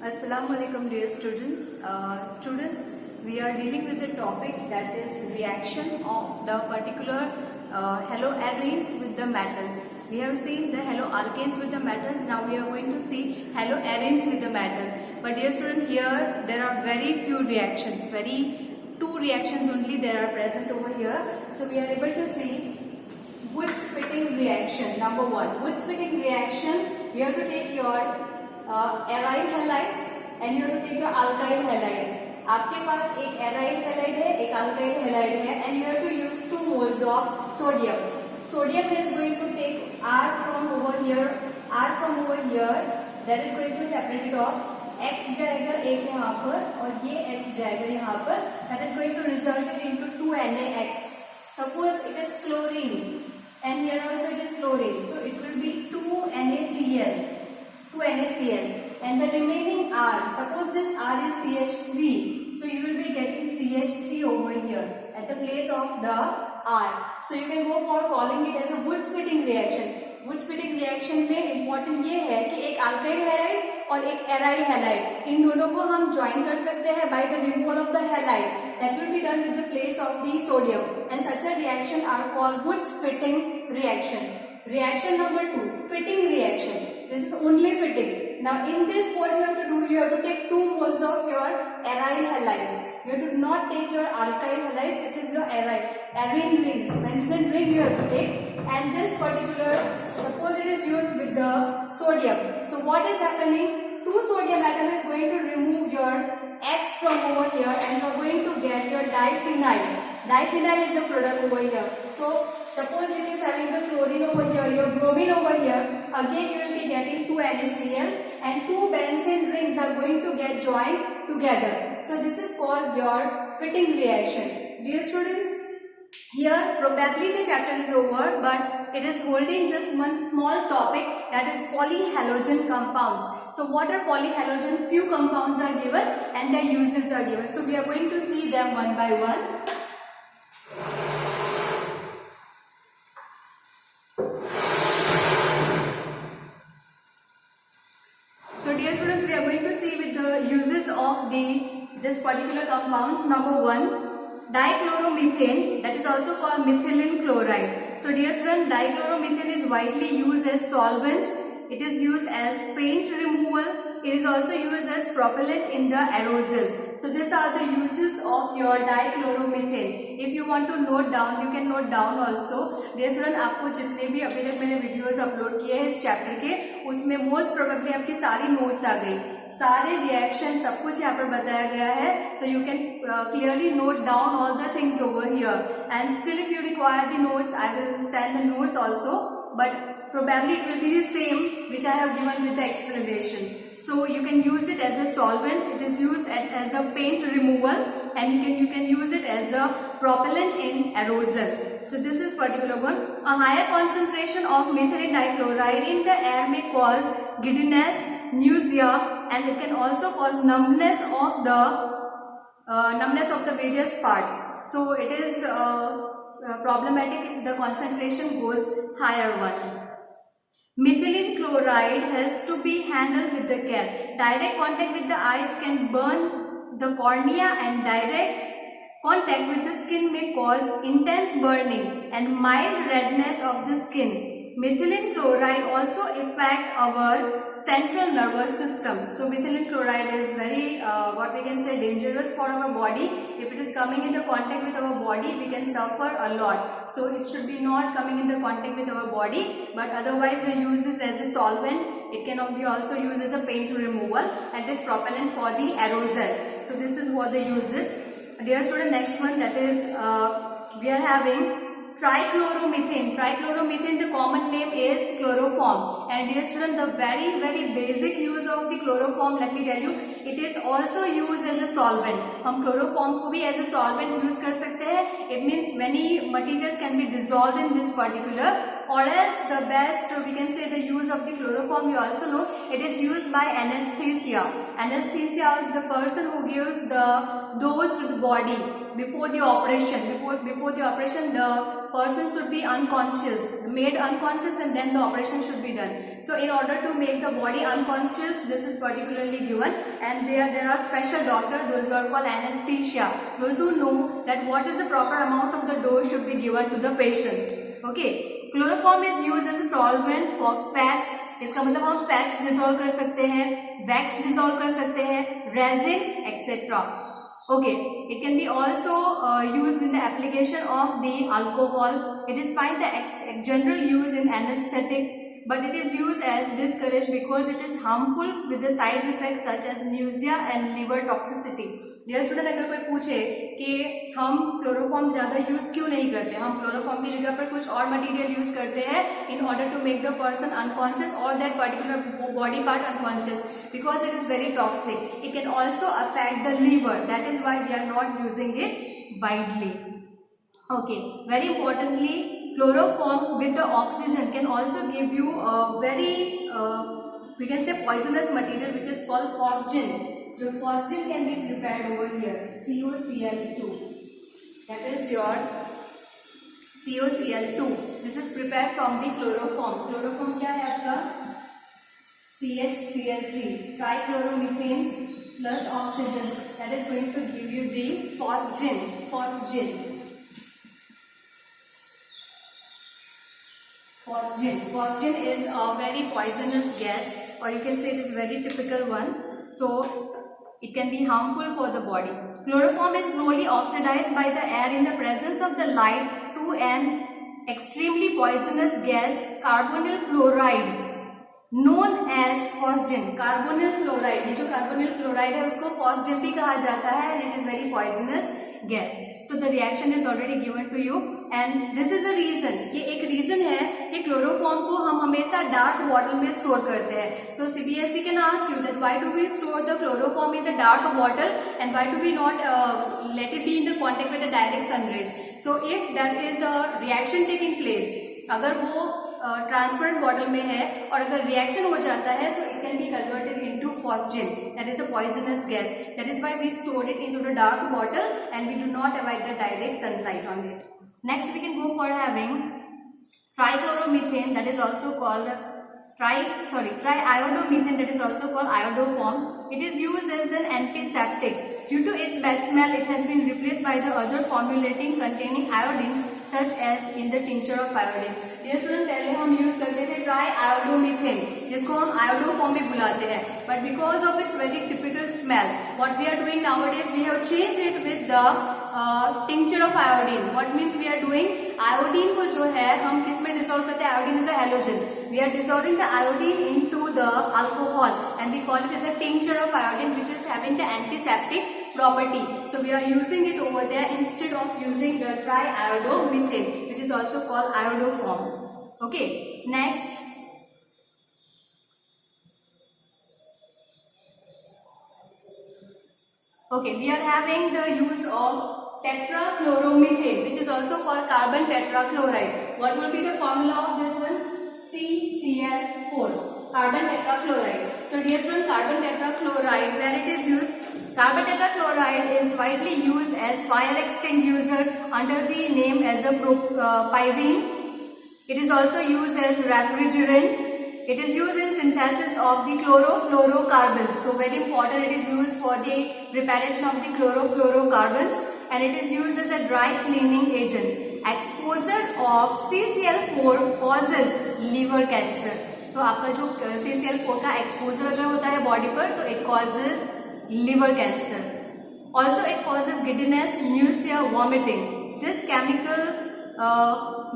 Assalamu alaikum dear students. Students, we are dealing with the topic that is reaction of the particular haloarenes with the metals. We have seen the haloalkanes with the metals. Now we are going to see haloarenes with the metal. But dear student, here there are very few reactions. Two reactions only there are present over here. So we are able to see Woods-Fitting reaction. Number one, Woods-Fitting reaction. You have to take your aryl halides and you have to take your alkyl halide. आपके पास एक aryl halide है, एक alkyl halide है, and you have to use 2 moles of sodium. Sodium is going to take R from over here, that is going to separate it off. X जाएगा एक यहाँ पर और ये X जाएगा यहाँ पर. That is going to result it into 2NaX. Suppose it is chlorine and here also it is chlorine, so it will be 2NaCl. And the remaining R, suppose this R is CH3, so you will be getting CH3 over here at the place of the R. So you can go for calling it as a Woods-Fitting reaction. Woods-Fitting reaction में important ये है कि एक alkyl halide और एक aryl halide, इन दोनों को हम join कर सकते हैं by the removal of the halide. That will be done with the place of the sodium, and such a reaction are called Woods-Fitting reaction. Reaction number 2, fitting reaction. This is only fitting. Now in this what you have to do, you have to take 2 moles of your aryl halides. You have to not take your alkyl halides, it is your arene rings. Benzene ring you have to take, and this particular, suppose it is used with the sodium. So what is happening? 2 sodium atom is going to remove your X from over here and you are going to get your diphenyl. Diphenyl is the product over here. So suppose it is having the chlorine over here, your bromine over here, again you will be getting 2 NaCl and 2 benzene rings are going to get joined together. So this is called your fitting reaction. Dear students, here probably the chapter is over, but it is holding just one small topic, that is polyhalogen compounds. So what are polyhalogen? Few compounds are given and their uses are given. So we are going to see them one by one. So dear students, we are going to see with the uses of this particular compounds. Number 1, dichloromethane, that is also called methylene chloride. So dear students, dichloromethane is widely used as solvent. It is used as paint removal. It is also used as propellant in the aerosol. So these are the uses of your dichloromethane. If you want to note down, you can note down also. Dear student, आपको जितने भी अभी तक मैंने videos upload किए हैं इस chapter के, उसमें मोस्ट प्रोबेबली आपकी सारी नोट्स आ गई, सारे रिएक्शन सब कुछ यहाँ पर बताया गया है. So you can clearly note down all the things over here. And still, if you require the notes, I will send the notes also. But probably it will be the same which I have given with the explanation. So you can use it as a solvent. It is used as a paint removal, and you can use it as a propellant in aerosol. So this is particular one. A higher concentration of methylene dichloride in the air may cause giddiness, nausea, and it can also cause numbness of the various parts. So it is problematic if the concentration goes higher one. Methylene chloride has to be handled with the care. Direct contact with the eyes can burn the cornea, and direct contact with the skin may cause intense burning and mild redness of the skin. Methylene chloride also affect our central nervous system. So methylene chloride is very what we can say dangerous for our body. If it is coming in the contact with our body, we can suffer a lot. So it should be not coming in the contact with our body, but otherwise the use is as a solvent. It can be also used as a paint removal, and this propellant for the aerosols. So this is what the use is. Dear student, next one, that is we are having trichloromethane. Trichloromethane, the common name is chloroform. And dear student, the very basic use of the chloroform, let me tell you, it is also used as a solvent. हम chloroform को भी as a solvent use कर सकते हैं. It means many materials can be dissolved in this particular, or as the best we can say the use use of the chloroform, you also know it is used by anesthesia. Anesthesia is the person who gives the dose to the body before the operation. Before the operation, the person should be unconscious, made unconscious, and then the operation should be done. So in order to make the body unconscious, this is particularly given, and there are special doctors, those are called anesthesia, those who know that what is the proper amount of the dose should be given to the patient. Okay. Chloroform is use as a solvent for fats, इसका मतलब हम fats dissolve कर सकते हैं, wax dissolve कर सकते हैं, resin etcetera. Okay, it can be also used in the application of the alcohol. It is find the general use in anesthetic, but it is used as discouraged because it is harmful with the side effects such as nausea and liver toxicity. Dear student, अगर कोई पूछे कि हम chloroform ज्यादा use क्यों नहीं करते, हम क्लोरोफॉर्म की जगह पर कुछ और मटेरियल यूज करते हैं in order to make the person unconscious और that particular body part unconscious, because it is very toxic. It can also affect the liver, that is why we are not using it widely. Okay, very importantly, chloroform with the oxygen can also give you a very we can say poisonous material which is called phosgen. The phosgen can be prepared over here, COCl2. That is your COCl2. This is prepared from the chloroform. Chloroform क्या है आपका? CHCl3, trichloromethane plus oxygen. That is going to give you the phosgen. Phosgen is a very poisonous gas, or you can say it is very typical one. So it can be harmful for the body. Chloroform is slowly oxidized by the air in the presence of the light to an extremely poisonous gas, carbonyl chloride, known as phosgen. Carbonyl chloride, ये जो carbonyl chloride है उसको phosgen भी कहा जाता है, and it is very poisonous gas. So the reaction is already given to you, and this is a reason. ये एक reason है कि क्लोरोफॉर्म को हम हमेशा डार्क बॉटल में स्टोर करते हैं. So CBSE can ask you that why do we store the chloroform in the dark bottle and why do we not let it be in the contact with the direct sun rays? So if there is a reaction taking place, अगर वो transparent bottle में है और अगर reaction हो जाता है, so it can be converted into phosgen. That is a poisonous gas. That is why we store it into the dark bottle and we do not avoid the direct sunlight on it. Next we can go for having trichloromethane, that is also called triiodomethane, that is also called iodoform. It is used as an antiseptic. Due to its bad smell, it has been replaced by the other formulating containing iodine, such as in the tincture of iodine. ये student पहले हम use करते थे ट्राईआयोडोमीथेन, जिसको हम iodoform भी बुलाते हैं, but because of its very typical smell, what we are doing nowadays, we have change it with the tincture of iodine. What means we are doing, iodine को जो है हम किस में डिसॉल्व करते हैं, iodine is a halogen, we are dissolving the iodine into the alcohol and we call it as a tincture of iodine which is having the antiseptic property. So we are using it over there instead of using the triiodomethane, which is also called iodoform. Okay, next. Okay, we are having the use of tetrachloromethane, which is also called carbon tetrachloride. What will be the formula of this one? CCl4, carbon tetrachloride. So dear students, carbon tetrachloride, where it is used, carbon tetrachloride is widely used as fire extinguisher under the name as a pyrene. It is also used as refrigerant. It is used in synthesis of the chlorofluorocarbons. So very important, it is used for the preparation of the chlorofluorocarbons, and it is used as a dry cleaning agent. Exposure of CCl4 causes liver cancer. तो आपका जो CCl4 का exposure अगर होता है body पर, तो it causes liver cancer. Also it causes giddiness, nausea, vomiting. This chemical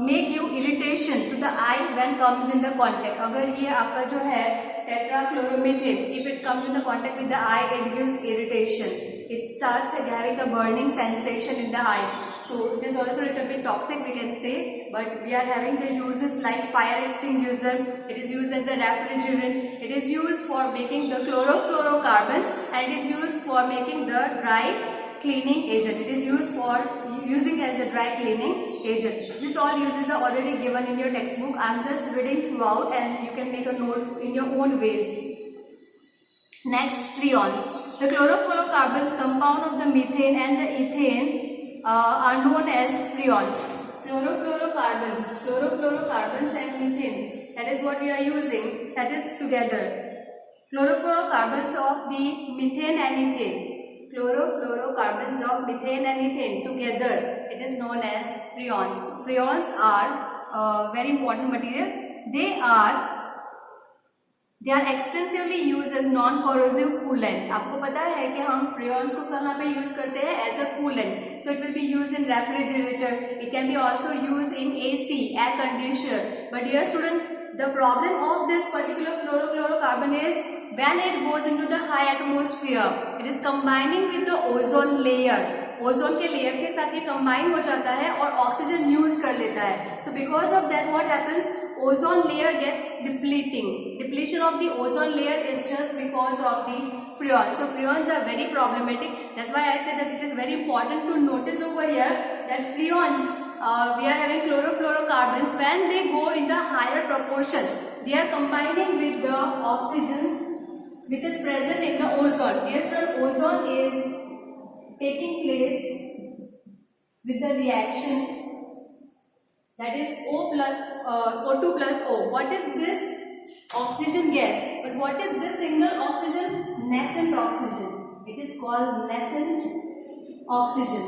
may give irritation to the eye when comes in the contact. अगर ये आपका जो है tetrachloromethane, if it comes in the contact with the eye, it gives irritation. It starts having the burning sensation in the eye. So it is also a little bit toxic, we can say, but we are having the uses like fire extinguisher. It is used as a refrigerant. It is used for making the chlorofluorocarbons, and it is used for making the dry cleaning agent. It is used for using as a dry cleaning agent. This all uses are already given in your textbook. I am just reading throughout and you can make a note in your own ways. Next, freons. The chlorofluorocarbons compound of the methane and the ethane are known as freons. Chlorofluorocarbons and methanes. That is what we are using. That is together. Chlorofluorocarbons of the methane and ethane. Chlorofluorocarbons of methane and ethane together. It is known as freons. Freons are very important material. They are extensively used as non-corrosive coolant. आपको पता है कि हम freons को कहाँ पे use करते हैं? As a coolant. So it will be used in refrigerator. It can be also used in AC, air conditioner. But dear student, the problem of this particular fluorocarbon is when it goes into the high atmosphere, it is combining with the ozone layer. Ozone के layer के साथ ये combine हो जाता है और oxygen use कर लेता है. So because of that what happens, ozone layer gets depleting. Depletion of the ozone layer is just because of the freons. So freons are very problematic. That's why I said that it is very important to notice over here that freons, we are having chlorofluorocarbons. When they go in the higher proportion, they are combining with the oxygen which is present in the ozone. Yes, ozone is taking place with the reaction that is O2 plus O. What is this? Oxygen gas. But what is this single oxygen? Nascent oxygen. It is called nascent oxygen.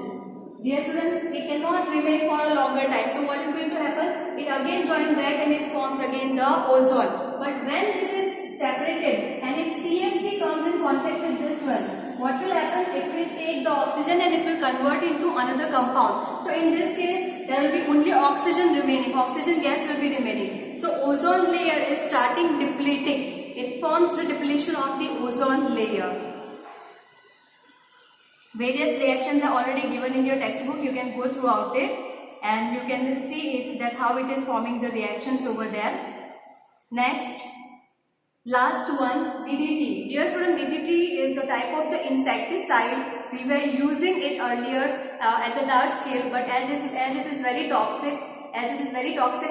Dear student, it cannot remain for a longer time. So what is going to happen? It again join back and it forms again the ozone. But when this is separated and if CFC comes in contact with this one, what will happen? It will take the oxygen and it will convert into another compound. So in this case, there will be only oxygen remaining. Oxygen gas will be remaining. So ozone layer is starting depleting. It forms the depletion of the ozone layer. Various reactions are already given in your textbook. You can go throughout it and you can see it, that how it is forming the reactions over there. Next, last one, DDT. Dear student, DDT is a type of the insecticide. We were using it earlier at the large scale, but as it is very toxic,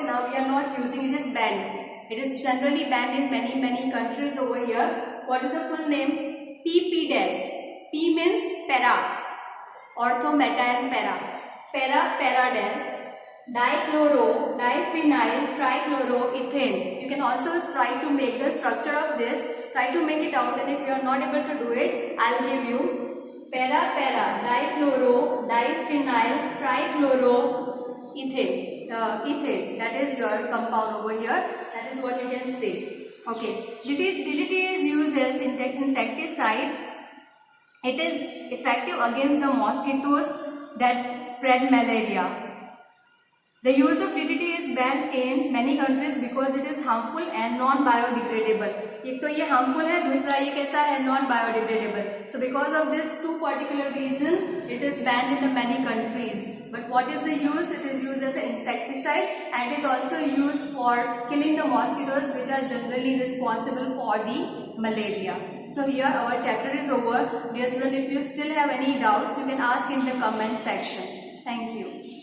now we are not using it. It is banned. It is generally banned in many countries over here. What is the full name? PPDES. P means para, ortho, meta and para. Parades, dichloro, diphenyl, trichloroethane. You can also try to make the structure of this. Try to make it out, and if you are not able to do it, I'll give you para, dichloro, diphenyl, trichloroethane. Ethane. That is your compound over here. That is what you can say. Okay. DDT is used as insecticides. It is effective against the mosquitoes that spread malaria. The use of DDT is banned in many countries because it is harmful and non-biodegradable. एक तो ये harmful है, दूसरा ये कैसा है? Non-biodegradable. So because of this two particular reason, it is banned in the many countries. But what is the use? It is used as an insecticide and it is also used for killing the mosquitoes which are generally responsible for the malaria. So here our chapter is over. Dear student, if you still have any doubts, you can ask in the comment section. Thank you.